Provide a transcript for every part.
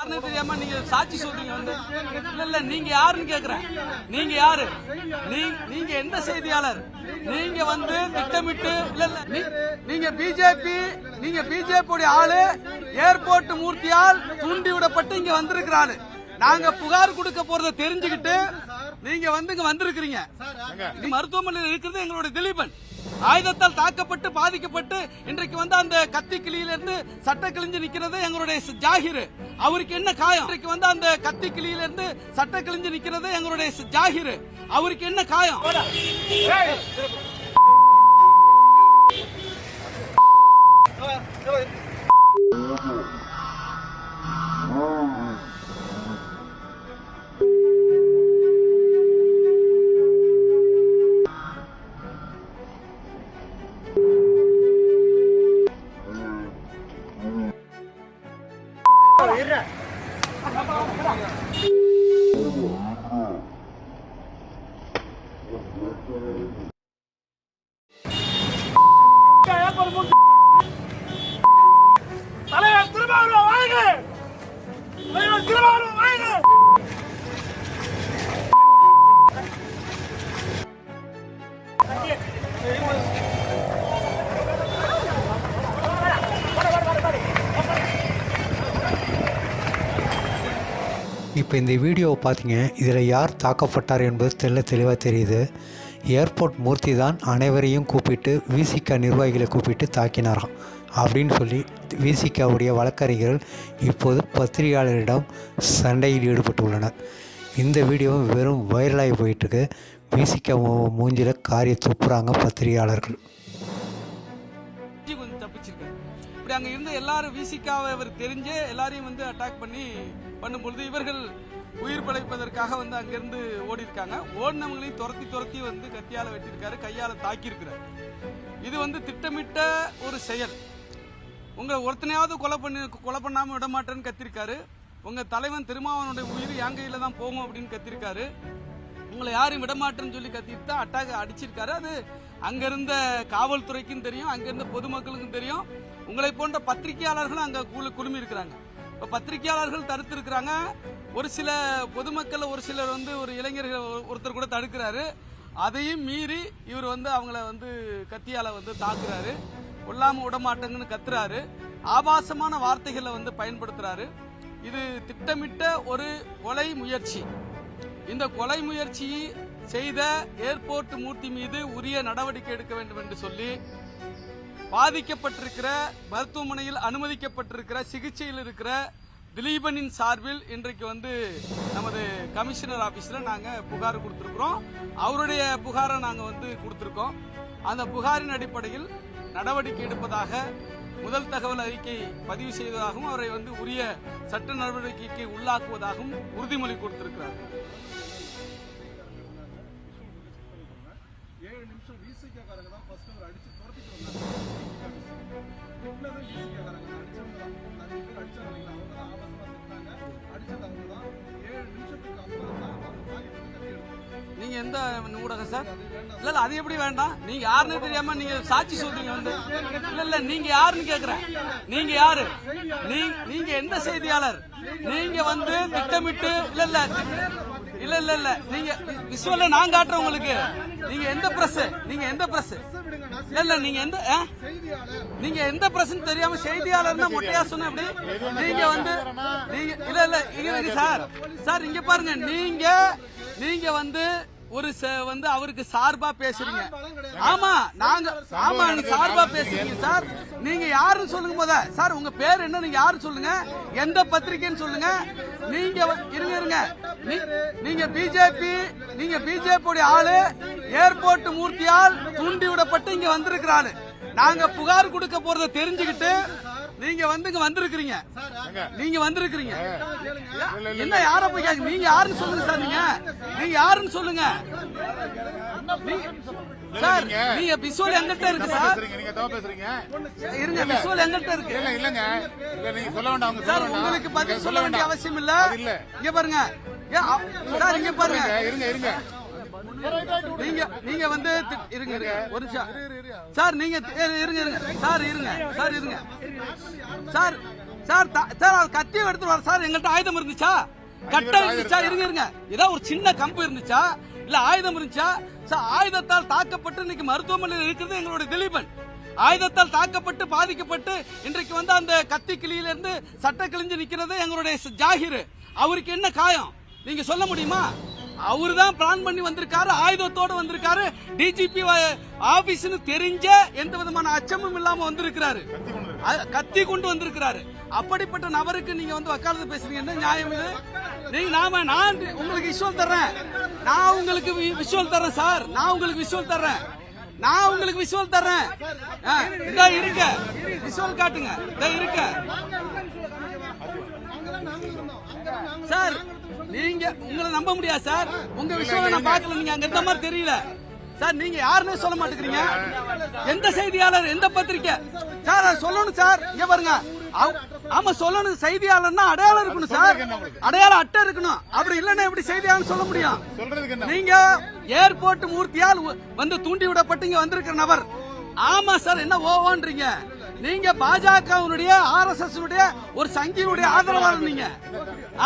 தெரியாம நீங்க சாட்சி சொல்றீங்க வந்து இல்ல நீங்க யாருன்னு கேக்குறேன். நீங்க யாரு? நீங்க எந்த செய்தியாளர்? நீங்க வந்து திட்டமிட்டு நீங்க பிஜேபி ஆளு ஏர்போர்ட் மூர்த்தியால் தூண்டி விடப்பட்டு இங்க வந்திருக்கிறாரு. நாங்க புகார் கொடுக்க போறதை தெரிஞ்சுக்கிட்டு நீங்க வந்து இங்க வந்திருக்கிறீங்க. மருத்துவமனையில் இருக்கிறது எங்களுடைய திலீபன் ஆயுதத்தால் தாக்கப்பட்டு பாதிக்கப்பட்டு இன்றைக்கு வந்து அந்த கத்தி கிளியிலிருந்து சட்ட கிழிஞ்சு நிக்கிறது எங்களுடைய ஜாகிர். அவருக்கு என்ன காயம்? இன்றைக்கு வந்து அந்த கத்தி கிளியிலிருந்து சட்ட கிழிஞ்சு நிக்கிறது எங்களுடைய ஜாகிர். அவருக்கு என்ன காயம்? தலைவர் திருமாவளவன் வாழ்க! தலைவர் திருமாவளவன் வாழ்க! இப்போ இந்த வீடியோவை பார்த்தீங்க, இதில் யார் தாக்கப்பட்டார் என்பது தெளிவாக தெரியுது. ஏர்போர்ட் மூர்த்தி தான் அனைவரையும் கூப்பிட்டு விசிக நிர்வாகிகளை கூப்பிட்டு தாக்கினாராம் அப்படின்னு சொல்லி விசிகவுடைய வழக்கறிஞர்கள் இப்போது பத்திரிகையாளரிடம் சண்டையில் ஈடுபட்டுள்ளனர். இந்த வீடியோவும் வெறும் வைரலாகி போயிட்டுருக்கு. விசிக மூஞ்சில காரிய துப்புறாங்க பத்திரிகையாளர்கள். இப்படி அங்க இருந்த எல்லாரும் விசிகாவை அவர் தெரிஞ்சே எல்லாரையும் வந்து அட்டாக் பண்ணும்பொழுது இவர்கள் உயிர் பிழைப்பதற்காக வந்து அங்கிருந்து ஓடி இருக்காங்க. ஓடினவங்களையும் துரத்தி வந்து கத்தியால வெட்டியிருக்காரு, கையால தாக்கி இருக்கிறார். இது வந்து திட்டமிட்ட ஒரு செயல். உங்க ஒருத்தனையாவது கொலை பண்ணாம விட மாட்டேன்னு கத்திருக்காரு. உங்க தலைவன் திருமாவனுடைய உயிர் என் கையில தான் போகும் அப்படின்னு கத்திருக்காரு. உங்களை யாரும் விடமாட்டேன்னு சொல்லி கத்திட்டு தான் அட்டாக் அடிச்சிருக்காரு. அது அங்கிருந்த காவல்துறைக்கும் தெரியும், அங்கிருந்த பொதுமக்களுக்கும் தெரியும். உங்களை போன்ற பத்திரிகையாளர்களும் அங்க குழுமி இருக்கிறாங்க. இப்ப பத்திரிகையாளர்கள் தடுத்து இருக்கிறாங்க. ஒரு சில பொதுமக்கள் ஒரு சிலர் வந்து ஒரு இளைஞர்கள் ஒருத்தர் கூட தடுக்கிறாரு. அதையும் மீறி இவர் வந்து அவங்கள வந்து கத்தியால வந்து தாக்குறாரு. கொல்லாம விடமாட்டேங்கன்னு கத்துறாரு. ஆபாசமான வார்த்தைகளை வந்து பயன்படுத்துறாரு. இது திட்டமிட்ட ஒரு கொலை முயற்சி. இந்த கொலை முயற்சி செய்த ஏர்போர்ட் மூர்த்தி மீது உரிய நடவடிக்கை எடுக்க வேண்டும் என்று சொல்லி பாதிக்கப்பட்டிருக்கிற மருத்துவமனையில் அனுமதிக்கப்பட்டிருக்கிற சிகிச்சையில் இருக்கிற திலீபனின் சார்பில் இன்றைக்கு வந்து நமது கமிஷனர் ஆபீஸ்ல நாங்க புகார் கொடுத்திருக்கிறோம். அவருடைய புகாரை நாங்க வந்து கொடுத்திருக்கோம். அந்த புகாரின் அடிப்படையில் நடவடிக்கை எடுப்பதாக முதல் தகவல் அறிக்கை பதிவு செய்வதாகவும் அவரை வந்து உரிய சட்ட நடவடிக்கைக்கு உள்ளாக்குவதாகவும் உறுதிமொழி கொடுத்திருக்கிறார். 7 நிமிஷம் விசிகாரங்க தான் ஃபர்ஸ்ட் அவர் அடிச்சு துரத்திட்டு வந்தாங்க. திட்டினதும் விசிகாரங்க தான் அடிச்சவங்க தான். 5 பேர் அடிச்சாங்க. அவங்க தான் ஆபாசமா திட்டினாங்க. அடிச்சது அவங்க தான். 7 நிமிஷத்துக்கு அப்புறம் தான் அவங்க வாங்கி கட்டி எடுத்தாங்க. நீங்க எந்த ஊடகம் சார்? இல்ல அது எப்படி வேண்டாம்? நீங்க யாருன்னு தெரியாம நீங்க சாட்சி சொல்றீங்க வந்து இல்ல நீங்க யாருன்னு கேக்குறேன். நீங்க யாரு? நீங்க எந்த செய்தியாளர்? நீங்க வந்து திட்டமிட்டு இல்ல நீங்க விசுவல நான் காட்டுறேன் உங்களுக்கு. நீங்க எந்த பிரஸ்? இல்ல நீங்க எந்த பிரஸ் தெரியாம செய்தியாளர் மொட்டையா சொன்ன அப்படி நீங்க வந்து இல்ல சார் இங்க பாருங்க. நீங்க வந்து ஒரு வந்து அவருக்கு சார்பா பேசுறீங்க. ஆமா சார்பா பேசுறீங்க சார். நீங்க யாருன்னு சொல்லுங்க போத சார். உங்க பேர் என்ன? நீங்க யாரு சொல்லுங்க. எந்த பத்திரிகைன்னு சொல்லுங்க. நீங்க இருங்க. நீங்க பிஜேபி ஆளு ஏர்போர்ட் மூர்த்தியால் தூண்டி விடப்பட்டு இங்க வந்திருக்கிறாரு. நாங்க புகார் கொடுக்க போறதை தெரிஞ்சுக்கிட்டு நீங்க வந்து இங்க வந்திருக்கிறீங்க. என்ன யார போய் கேட்க? நீங்க யாருன்னு சொல்லுங்க சார். நீங்க யாருன்னு சொல்லுங்க சார். நீங்க விசுவல் எங்கிட்ட இருக்கு சார். நீங்க தப்பா பேசுறீங்க. இருங்க, விசுவல் எங்கிட்ட இருக்கு. இல்லங்க நீங்க சொல்ல வேண்டாம் சார். உங்களுக்கு பதில் சொல்ல வேண்டிய அவசியம் இல்ல. இங்க பாருங்க சார். இங்க பாருங்க. இருங்க நீங்க வந்து இருங்க ஒரு நிமிஷம் சார். நீங்க இருங்க சார். சார் சார் அது கத்தியை எடுத்துட்டு வர சார். எங்கள்கிட்ட ஆயுதம் இருந்துச்சா? கட்டம் இருந்துச்சா? இருங்க ஏதாவது ஒரு சின்ன கம்பு இருந்துச்சா இல்ல ஆயுதம் இருந்துச்சா? சார் ஆயுதத்தால் தாக்கப்பட்டு இன்னைக்கு மருத்துவமனையில் இருக்கிறது எங்களுடைய திலீபன். ஆயுதத்தால் தாக்கப்பட்டு பாதிக்கப்பட்டு இன்றைக்கு வந்து அந்த கத்தி கிளியில இருந்து சட்டை கிழிஞ்சு நிக்கிறது எங்களுடைய ஜாகிர். அவருக்கு என்ன காயம் நீங்க சொல்ல முடியுமா? அவரு தான் பிளான் பண்ணி வந்திருக்காரு, ஆயுதத்தோடு வந்திருக்காரு. டிஜிபி ஆபீஸ்னு தெரிஞ்ச எந்த விதமான அச்சமும் இல்லாம வந்திருக்கிறாரு, கத்தி கொண்டு வந்திருக்கிறாரு. அப்படிப்பட்ட நபருக்கு நீங்க வந்து வக்காலத்து பேசுறீங்க, என்ன நியாயம் இது? நீங்க நான் உங்களுக்கு விஷுவல் தர்றேன், நான் உங்களுக்கு விஷுவல் தர்றேன் சார், நான் உங்களுக்கு விஷுவல் தர்றேன், நான் உங்களுக்கு விஷுவல் தர்றேன். இதா இருக்க விஷுவல் காட்டுங்க, இதா இருக்க சார். நீங்க உங்களை நம்ப முடியாது சார், உங்க விஷயம் நான் பார்க்கல, நீங்க அங்க இருந்த மாதிரி தெரியல சார். நீங்க யாருன்னே சொல்ல மாட்டேங்கிறீங்க. எந்த செய்தியாளர், எந்த பத்திரிக்கை சார்? அதை சொல்லணும் சார். இங்க பாருங்க, ஆமா சொல்லணும். செய்தியாளர்னா அடையாளம் இருக்கணும் சார், அடையாள அட்டை இருக்கணும். அப்படி இல்லன்னா எப்படி செய்தியாளர் சொல்ல முடியும்? நீங்க ஏர்போர்ட் மூர்த்தியால் வந்து தூண்டி விடப்பட்டு இங்க வந்திருக்கிற நபர். ஆமா சார், என்ன ஓவன்றீங்க? நீங்க பாஜகவுடைய RSS ஒரு சங்கினுடைய ஆதரவாளர் நீங்க.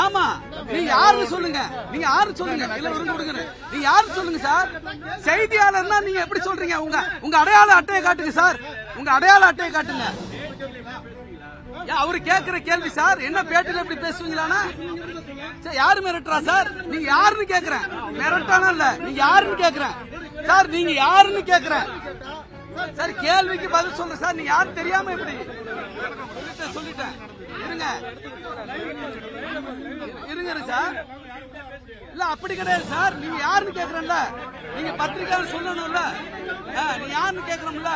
ஆமா, நீங்க யாருன்னு சொல்லுங்க, நீங்க யாரு சொல்லுங்க, இல்ல விடுங்க, நீங்க யாரு சொல்லுங்க சார். செய்தியாளர்னா நீங்க எப்படி சொல்றீங்க? உங்க அடையாள அட்டையை காட்டுங்க சார், உங்க அடையாள அட்டையை காட்டுங்க. அவரு கேக்குற கேள்வி சார், என்ன பேட்டில எப்படி பேசுவீங்களானா? யாரு மிரட்டுறா சார்? நீங்க யாருன்னு கேக்குறேன், மிரட்டானா இல்ல, நீங்க யாருன்னு கேக்குறேன் சார், நீங்க யாருன்னு கேக்குறேன் சார். கேள்விக்கு பதில் சொல்ற சார், நீங்க யாரும் தெரியாம எப்படி? சொல்லிட்டேன் இருங்க சார். இல்ல அப்படி கிடையாது சார், நீங்க யாருன்னு கேக்குறேன்ல, நீங்க பத்திரிக்கையாளர் சொல்லணும்ல, நீங்க யாருன்னு கேக்குறோம்ல,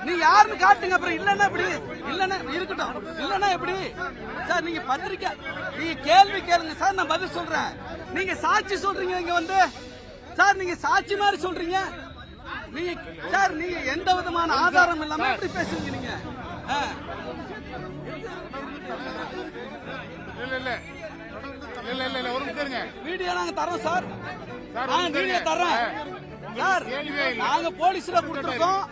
நீங்க யாருன்னு காட்டுங்க. அப்புறம் இல்லன்னா எப்படி? இல்லன்னா இருக்கட்டும், இல்லன்னா எப்படி சார்? நீங்க பத்திரிக்கை, நீங்க கேள்வி கேளுங்க சார், நான் பதில் சொல்றேன். நீங்க சாட்சி சொல்றீங்க இங்க வந்து சார், நீங்க சாட்சி மாதிரி சொல்றீங்க நீங்க சார். நீங்க எந்த விதமான ஆதாரம் இல்லாம எப்படி பேசுவீங்க நீங்க? வீடியோ நாங்க தரோம் சார், வீடியோ தரோம் சார். நாங்க போலீஸ்ல கொடுத்துருக்கோம்.